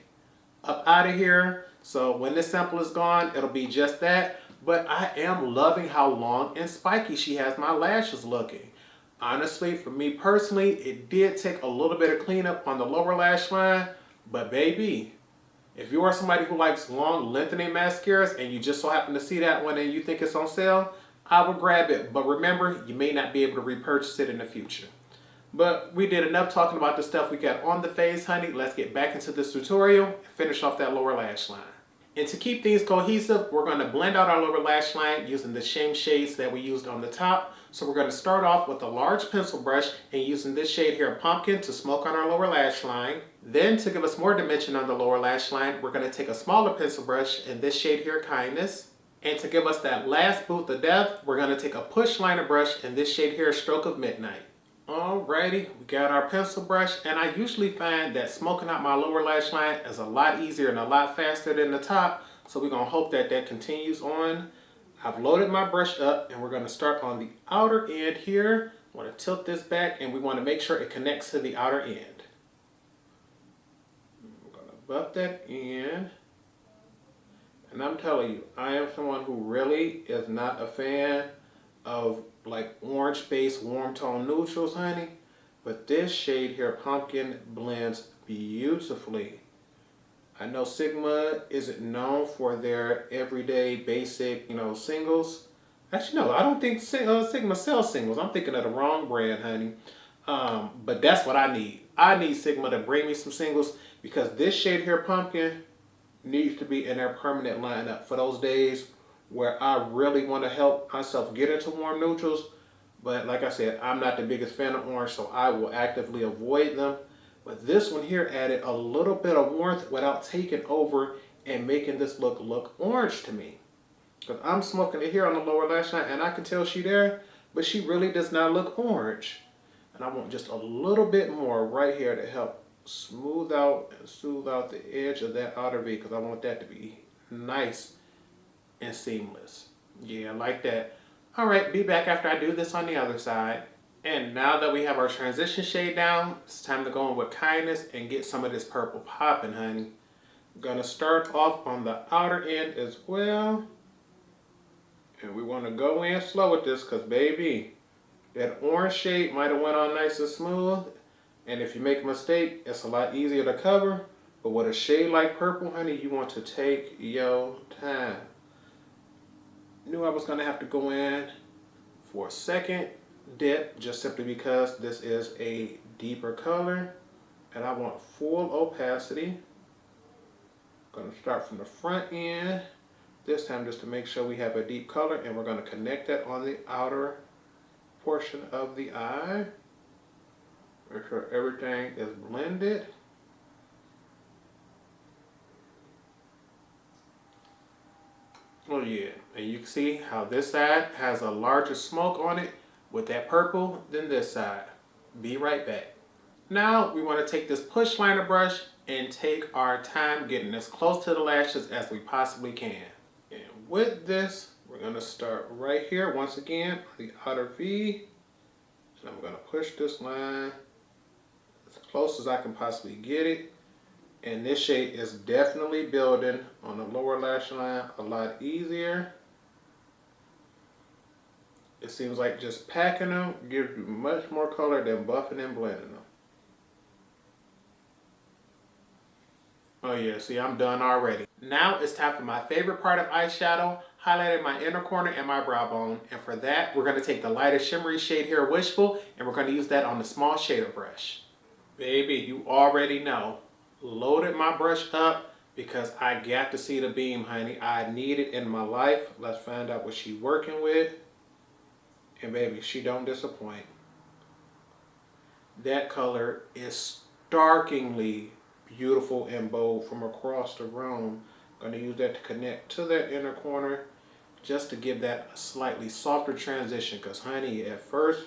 up out of here. So when this sample is gone, it'll be just that. But I am loving how long and spiky she has my lashes looking. Honestly, for me personally, it did take a little bit of cleanup on the lower lash line. But baby, if you are somebody who likes long lengthening mascaras and you just so happen to see that one and you think it's on sale, I would grab it. But remember, you may not be able to repurchase it in the future. But we did enough talking about the stuff we got on the face, honey. Let's get back into this tutorial and finish off that lower lash line. And to keep things cohesive, we're going to blend out our lower lash line using the same shades that we used on the top. So we're going to start off with a large pencil brush and using this shade here, Pumpkin, to smoke on our lower lash line. Then to give us more dimension on the lower lash line, we're going to take a smaller pencil brush and this shade here, Kindness. And to give us that last boot to death, we're going to take a push liner brush and this shade here, Stroke of Midnight. Alrighty, we got our pencil brush, and I usually find that smoking out my lower lash line is a lot easier and a lot faster than the top, so we're going to hope that that continues on. I've loaded my brush up, and we're going to start on the outer end here. I want to tilt this back, and we want to make sure it connects to the outer end. We're going to buff that in, and I'm telling you, I am someone who really is not a fan of like orange based warm tone neutrals, honey, but this shade here, Pumpkin, blends beautifully. I know Sigma isn't known for their everyday basic, singles. Actually, no, I don't think Sigma sells singles. I'm thinking of the wrong brand, honey. But that's what I need. I need Sigma to bring me some singles because this shade here, Pumpkin, needs to be in their permanent lineup for those days where I really want to help myself get into warm neutrals. But like I said, I'm not the biggest fan of orange, so I will actively avoid them. But this one here added a little bit of warmth without taking over and making this look orange to me. Because I'm smoking it here on the lower lash line and I can tell she there, but she really does not look orange. And I want just a little bit more right here to help smooth out and soothe out the edge of that outer V because I want that to be nice and seamless. Yeah, like that. All right, be back after I do this on the other side. And now that we have our transition shade down, it's time to go in with kindness and get some of this purple popping, honey. I'm gonna start off on the outer end as well. And we want to go in slow with this because, baby, that orange shade might have went on nice and smooth. And if you make a mistake, it's a lot easier to cover. But with a shade like purple, honey, you want to take your time. Knew I was going to have to go in for a second dip just simply because this is a deeper color. And I want full opacity. Going to start from the front end. This time just to make sure we have a deep color, and we're going to connect that on the outer portion of the eye. Make sure everything is blended. Oh yeah, and you can see how this side has a larger smoke on it with that purple than this side. Be right back. Now we want to take this push liner brush and take our time getting as close to the lashes as we possibly can. And with this, we're going to start right here once again, the outer V. And I'm going to push this line as close as I can possibly get it. And this shade is definitely building on the lower lash line a lot easier. It seems like just packing them gives you much more color than buffing and blending them. Oh yeah, see, I'm done already. Now it's time for my favorite part of eyeshadow, highlighting my inner corner and my brow bone. And for that, we're gonna take the lightest shimmery shade here, Wishful, and we're gonna use that on the small shader brush. Baby, you already know. Loaded my brush up because I got to see the beam, honey. I need it in my life. Let's find out what she's working with. And baby, she don't disappoint. That color is starkingly beautiful and bold from across the room. I'm going to use that to connect to that inner corner just to give that a slightly softer transition because honey, at first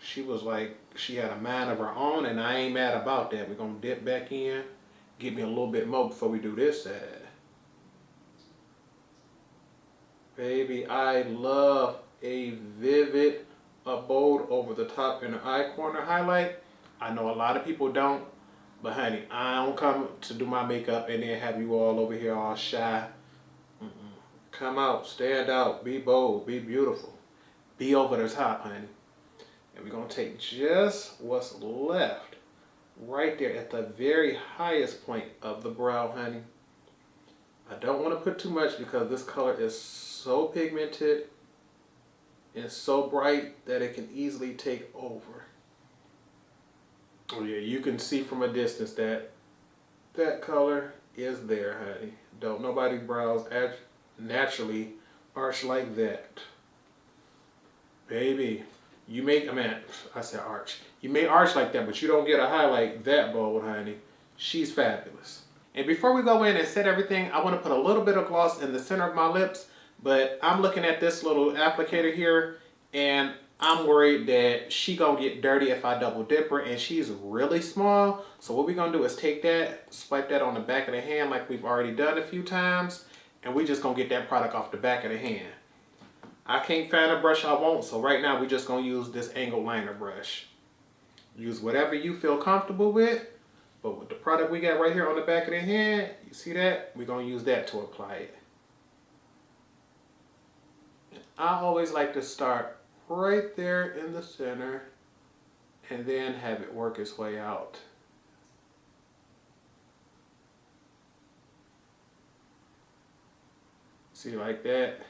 she was like she had a mind of her own, and I ain't mad about that. We're going to dip back in, give me a little bit more before we do this side. Baby, I love a vivid, a bold over the top inner eye corner highlight. I know a lot of people don't. But honey, I don't come to do my makeup and then have you all over here all shy. Come out, stand out, be bold, be beautiful. Be over the top, honey. And we're going to take just what's left right there at the very highest point of the brow, honey. I don't want to put too much because this color is so pigmented and so bright that it can easily take over. Oh yeah, you can see from a distance that that color is there, honey. Don't nobody's brows naturally arch like that. Baby, you make, I said arch. You may arch like that, but you don't get a highlight that bold, honey. She's fabulous. And before we go in and set everything, I want to put a little bit of gloss in the center of my lips, but I'm looking at this little applicator here, and I'm worried that she gonna get dirty if I double dip her, and she's really small. So what we're gonna do is take that, swipe that on the back of the hand like we've already done a few times, and we just gonna get that product off the back of the hand. I can't find a brush I want, so right now we're just gonna use this angled liner brush. Use whatever you feel comfortable with, but with the product we got right here on the back of the hand, you see that? We're gonna use that to apply it. I always like to start right there in the center and then have it work its way out. See, like that?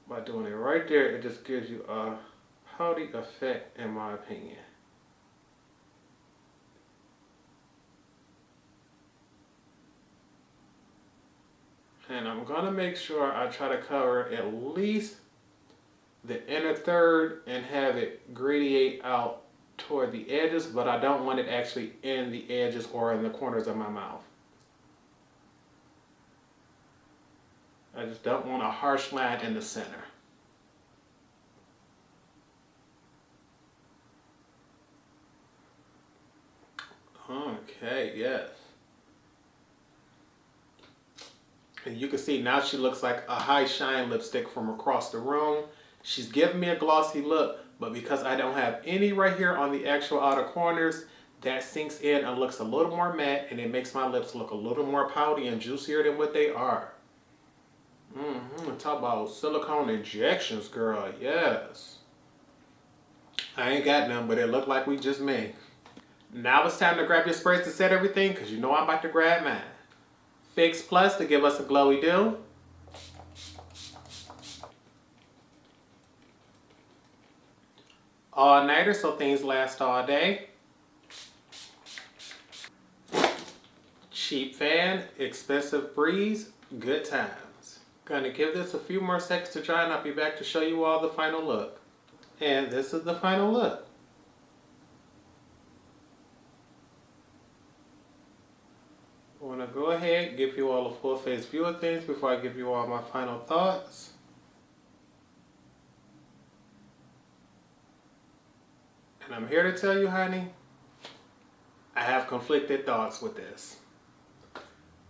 By doing it right there, it just gives you a pouty effect in my opinion. And I'm gonna make sure I try to cover at least the inner third and have it gradiate out toward the edges, but I don't want it actually in the edges or in the corners of my mouth. I just don't want a harsh line in the center. Okay, yes. And you can see now she looks like a high shine lipstick from across the room. She's giving me a glossy look, but because I don't have any right here on the actual outer corners, that sinks in and looks a little more matte, and it makes my lips look a little more pouty and juicier than what they are. Talk about silicone injections, girl. Yes. I ain't got none, but it looked like we just made. Now it's time to grab your sprays to set everything, because you know I'm about to grab mine. Fix Plus to give us a glowy do. All nighter so things last all day. Cheap fan, expensive breeze, good times. Gonna give this a few more seconds to dry and I'll be back to show you all the final look. And this is the final look. I want to go ahead, give you all a full face view of things before I give you all my final thoughts. And I'm here to tell you, honey, I have conflicted thoughts with this.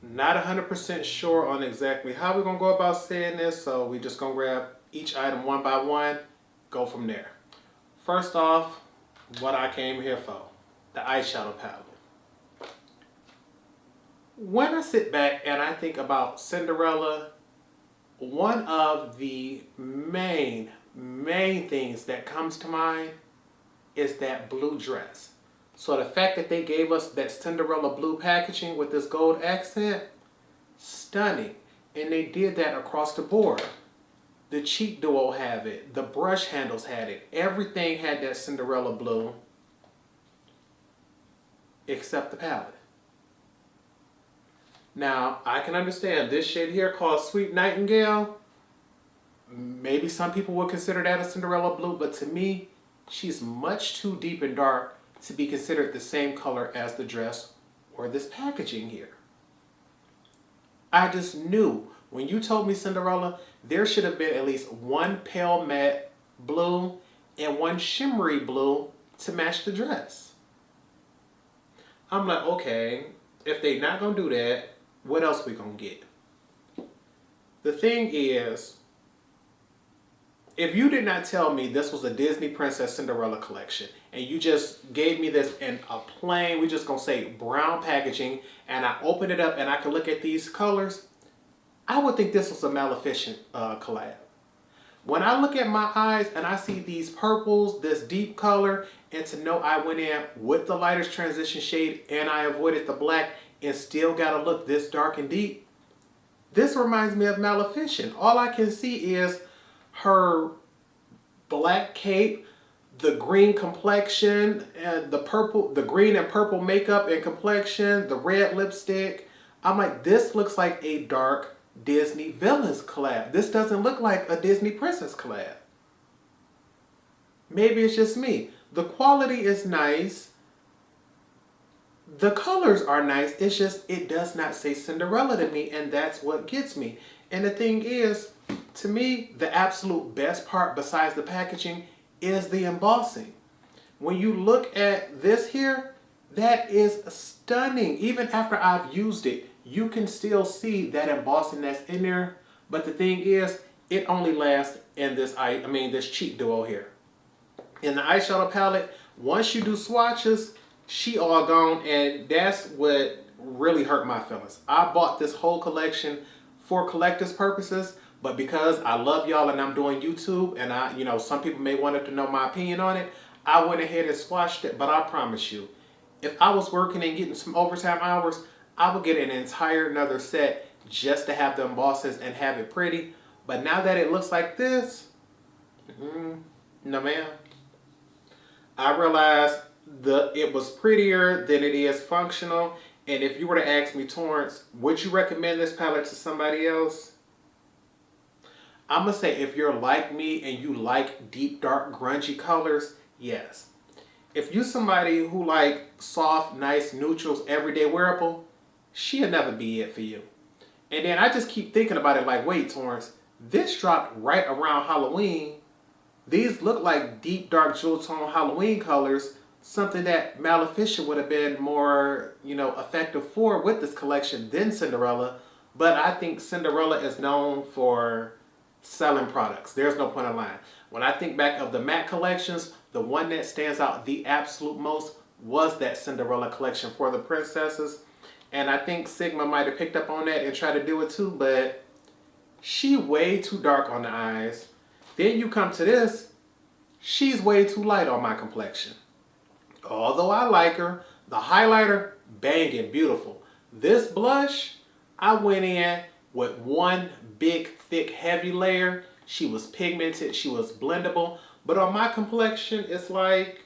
Not 100% sure on exactly how we're going to go about saying this, so we're just going to grab each item one by one, go from there. First off, what I came here for, the eyeshadow palette. When I sit back and I think about Cinderella, one of the main things that comes to mind is that blue dress. So the fact that they gave us that Cinderella blue packaging with this gold accent, stunning. And they did that across the board. The cheek duo have it, the brush handles had it, everything had that Cinderella blue except the palette. Now, I can understand this shade here called Sweet Nightingale. Maybe some people would consider that a Cinderella blue, but to me, she's much too deep and dark to be considered the same color as the dress or this packaging here. I just knew when you told me Cinderella, there should have been at least one pale matte blue and one shimmery blue to match the dress. I'm like, okay, if they not gonna do that, what else we gonna get? The thing is, if you did not tell me this was a Disney Princess Cinderella collection, and you just gave me this in a plain, we just gonna say brown packaging, and I open it up and I can look at these colors, I would think this was a Maleficent collab. When I look at my eyes and I see these purples, this deep color, and to know I went in with the lightest transition shade and I avoided the black and still got a look this dark and deep, this reminds me of Maleficent. All I can see is her black cape, the green complexion, and the green and purple makeup and complexion, the red lipstick. I'm like, this looks like a dark Disney villains collab. This doesn't look like a Disney princess collab. Maybe it's just me. The quality is nice. The colors are nice. It's just, it does not say Cinderella to me, and that's what gets me. And the thing is, to me, the absolute best part besides the packaging is the embossing. When you look at this here, that is stunning. Even after I've used it, you can still see that embossing that's in there. But the thing is, it only lasts in this this cheek duo here. In the eyeshadow palette, once you do swatches, she all gone, and that's what really hurt my feelings. I bought this whole collection for collector's purposes, but because I love y'all and I'm doing YouTube, and some people may want to know my opinion on it, I went ahead and swatched it. But I promise you, if I was working and getting some overtime hours, I would get an entire another set just to have the embossings and have it pretty. But now that it looks like this, no ma'am. I realized it was prettier than it is functional. And if you were to ask me, Torrence, would you recommend this palette to somebody else? I'm going to say if you're like me and you like deep, dark, grungy colors, yes. If you're somebody who like soft, nice, neutrals, everyday wearable, she'll never be it for you. And then I just keep thinking about it like, wait, Torrence, this dropped right around Halloween. These look like deep, dark, jewel tone Halloween colors, something that Maleficent would have been more, effective for with this collection than Cinderella. But I think Cinderella is known for selling products. There's no point in lying. When I think back of the matte collections, the one that stands out the absolute most was that Cinderella collection for the princesses. And I think Sigma might have picked up on that and tried to do it too, but she way too dark on the eyes. Then you come to this, she's way too light on my complexion. Although I like her, the highlighter, banging, beautiful. This blush, I went in with one big, thick, heavy layer. She was pigmented, she was blendable. But on my complexion, it's like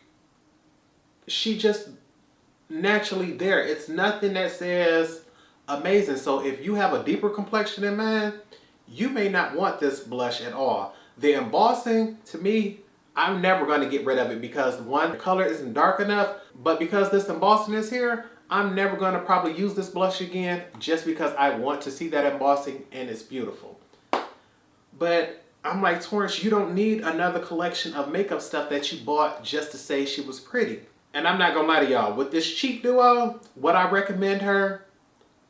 she just naturally there. It's nothing that says amazing. So if you have a deeper complexion than mine, you may not want this blush at all. The embossing, to me, I'm never going to get rid of it because one, the color isn't dark enough, but because this embossing is here, I'm never going to probably use this blush again just because I want to see that embossing and it's beautiful. But I'm like, Torrence, you don't need another collection of makeup stuff that you bought just to say she was pretty. And I'm not going to lie to y'all, with this cheek duo, would I recommend her?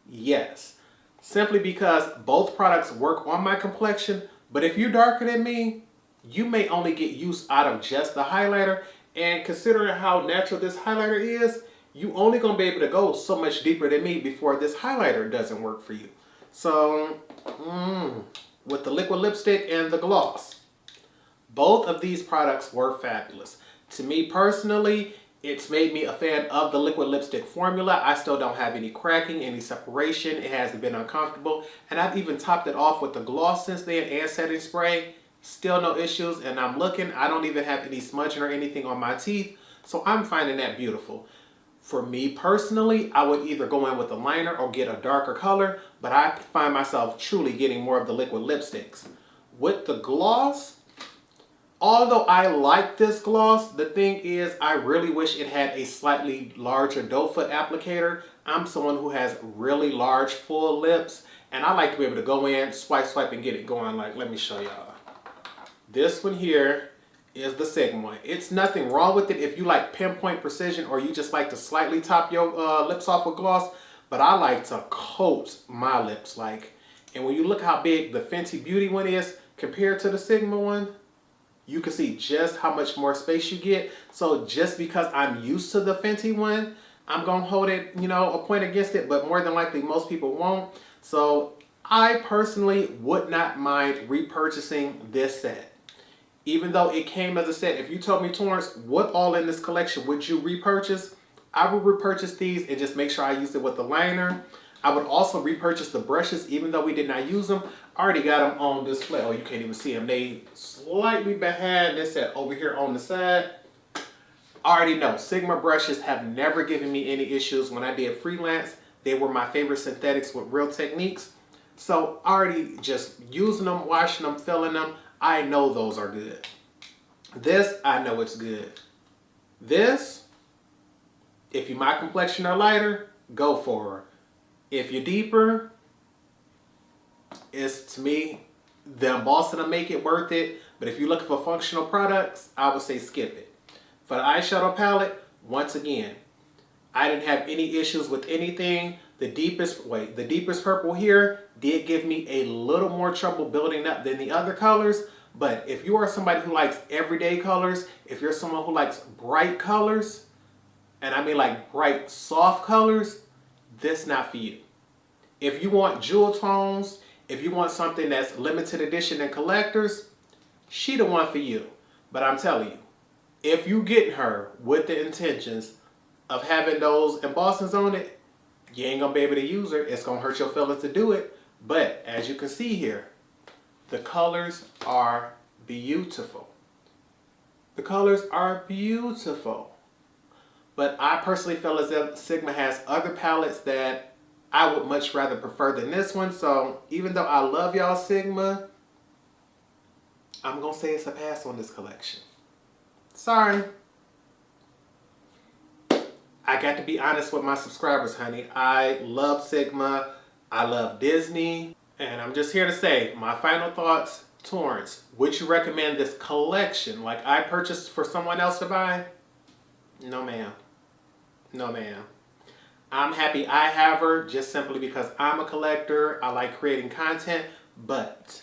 Yes. Simply because both products work on my complexion, but if you're darker than me, you may only get use out of just the highlighter. And considering how natural this highlighter is, you only going to be able to go so much deeper than me before this highlighter doesn't work for you. So, with the liquid lipstick and the gloss, both of these products were fabulous. To me personally, it's made me a fan of the liquid lipstick formula. I still don't have any cracking, any separation. It hasn't been uncomfortable. And I've even topped it off with the gloss since then and setting spray. Still no issues. And I'm looking, I don't even have any smudging or anything on my teeth. So I'm finding that beautiful. For me personally, I would either go in with a liner or get a darker color. But I find myself truly getting more of the liquid lipsticks. With the gloss, although I like this gloss, the thing is I really wish it had a slightly larger doe foot applicator. I'm someone who has really large full lips and I like to be able to go in, swipe, and get it going. Like, let me show y'all. This one here is the Sigma one. It's nothing wrong with it if you like pinpoint precision or you just like to slightly top your lips off with gloss, but I like to coat my lips like. And when you look how big the Fenty Beauty one is compared to the Sigma one, you can see just how much more space you get. So just because I'm used to the Fenty one, I'm going to hold it, a point against it, but more than likely most people won't. So I personally would not mind repurchasing this set. Even though it came as a set, if you told me, Torrence, what all in this collection would you repurchase? I would repurchase these and just make sure I used it with the liner. I would also repurchase the brushes, even though we did not use them. I already got them on display. Oh, you can't even see them. They slightly behind this set over here on the side. I already know Sigma brushes have never given me any issues. When I did freelance, they were my favorite synthetics with Real Techniques. So already just using them, washing them, filling them, I know those are good. This, I know it's good. This, if you my complexion or lighter, go for her. If you're deeper, it's, to me, the embossing will make it worth it. But if you're looking for functional products, I would say skip it. For the eyeshadow palette, once again, I didn't have any issues with anything. The deepest purple here did give me a little more trouble building up than the other colors. But if you are somebody who likes everyday colors, if you're someone who likes bright colors, and I mean like bright, soft colors, this not for you. If you want jewel tones, if you want something that's limited edition and collectors, she the one for you. But I'm telling you, if you get her with the intentions of having those embossings on it, you ain't gonna be able to use her. It's gonna hurt your feelings to do it. But as you can see here, The colors are beautiful. The colors are beautiful. But I personally feel as if Sigma has other palettes that I would much rather prefer than this one. So even though I love y'all Sigma, I'm going to say it's a pass on this collection. Sorry. I got to be honest with my subscribers, honey. I love Sigma. I love Disney. And I'm just here to say, my final thoughts, Torrence, would you recommend this collection like I purchased for someone else to buy? No, ma'am. No, ma'am. I'm happy I have her just simply because I'm a collector. I like creating content, but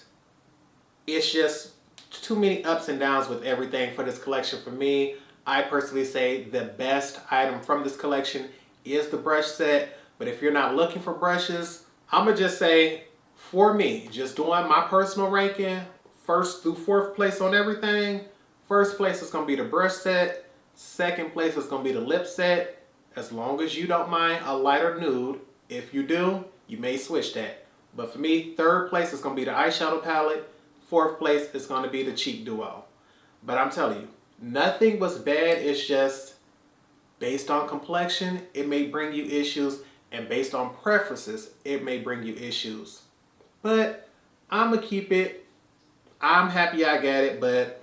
it's just too many ups and downs with everything for this collection for me. I personally say the best item from this collection is the brush set, but if you're not looking for brushes, I'm gonna just say, for me, just doing my personal ranking, 1st through 4th place on everything, 1st place is gonna be the brush set, 2nd place is gonna be the lip set, as long as you don't mind a lighter nude. If you do, you may switch that. But for me, 3rd place is gonna be the eyeshadow palette, 4th place is gonna be the cheek duo. But I'm telling you, nothing was bad, it's just based on complexion, it may bring you issues, and based on preferences, it may bring you issues. But I'm gonna keep it. I'm happy I got it, but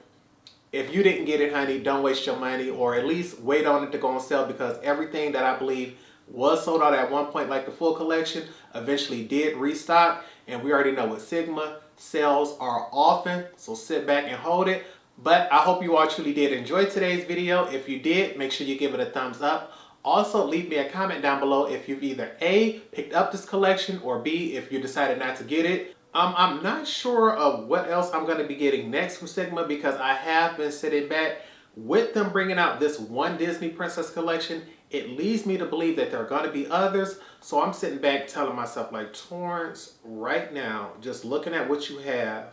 if you didn't get it, honey, don't waste your money, or at least wait on it to go on sale, because everything that I believe was sold out at one point, like the full collection, eventually did restock, and we already know with Sigma, sales are often, so sit back and hold it. But I hope you all truly did enjoy today's video. If you did, make sure you give it a thumbs up. Also, leave me a comment down below if you've either A, picked up this collection, or B, if you decided not to get it. I'm not sure of what else I'm going to be getting next from Sigma, because I have been sitting back with them bringing out this one Disney Princess collection. It leads me to believe that there are going to be others. So I'm sitting back telling myself, like, Torrence, right now, just looking at what you have,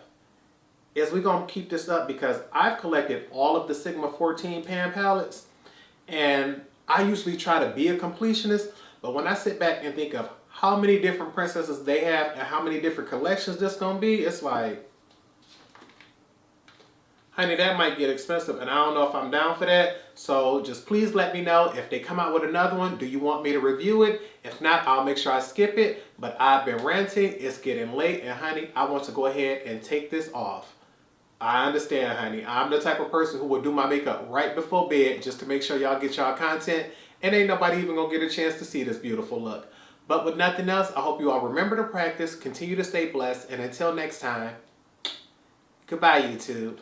is we going to keep this up? Because I've collected all of the Sigma 14 pan palettes, and I usually try to be a completionist, but when I sit back and think of how many different princesses they have and how many different collections this gonna be, it's like, honey, that might get expensive, and I don't know if I'm down for that. So just please let me know if they come out with another one. Do you want me to review it? If not, I'll make sure I skip it. But I've been ranting, it's getting late, and honey, I want to go ahead and take this off. I understand, honey. I'm the type of person who will do my makeup right before bed just to make sure y'all get y'all content, and ain't nobody even gonna get a chance to see this beautiful look. But with nothing else, I hope you all remember to practice, continue to stay blessed, and until next time, goodbye, YouTube.